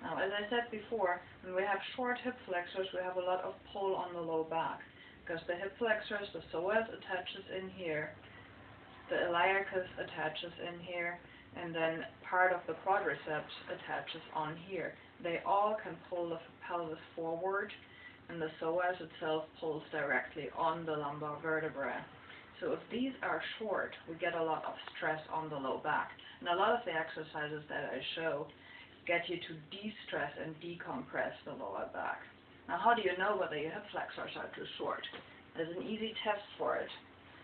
Now, as I said before, when we have short hip flexors, we have a lot of pull on the low back, because the hip flexors, the psoas attaches in here, the iliacus attaches in here, and then part of the quadriceps attaches on here. They all can pull the pelvis forward, and the psoas itself pulls directly on the lumbar vertebrae. So if these are short, we get a lot of stress on the low back. And a lot of the exercises that I show get you to de-stress and decompress the lower back. Now, how do you know whether your hip flexors are too short? There's an easy test for it.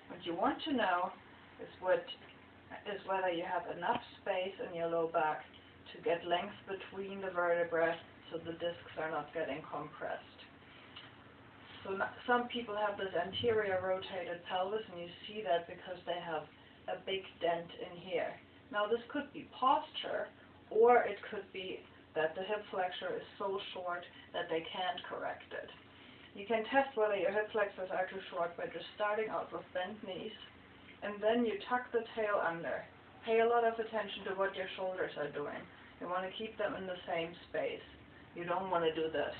What you want to know is whether you have enough space in your low back to get length between the vertebrae so the discs are not getting compressed. So some people have this anterior rotated pelvis, and you see that because they have a big dent in here. Now, this could be posture, or it could be that the hip flexor is so short that they can't correct it. You can test whether your hip flexors are too short by just starting out with bent knees, and then you tuck the tail under. Pay a lot of attention to what your shoulders are doing. You want to keep them in the same space. You don't want to do this.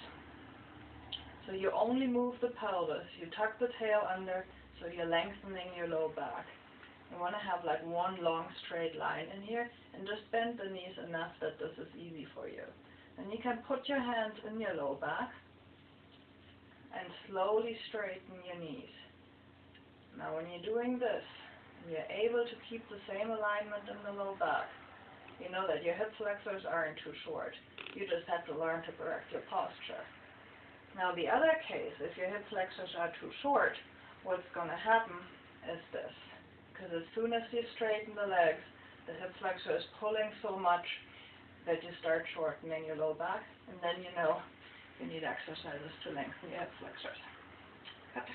So you only move the pelvis. You tuck the tail under, so you're lengthening your low back. You want to have like one long straight line in here, and just bend the knees enough that this is easy for you. And you can put your hands in your low back and slowly straighten your knees. Now, when you're doing this, and you're able to keep the same alignment in the low back, you know that your hip flexors aren't too short. You just have to learn to correct your posture. Now, the other case, if your hip flexors are too short, what's going to happen is this. Because as soon as you straighten the legs, the hip flexor is pulling so much that you start shortening your low back, and then you know you need exercises to lengthen your hip flexors. Cut.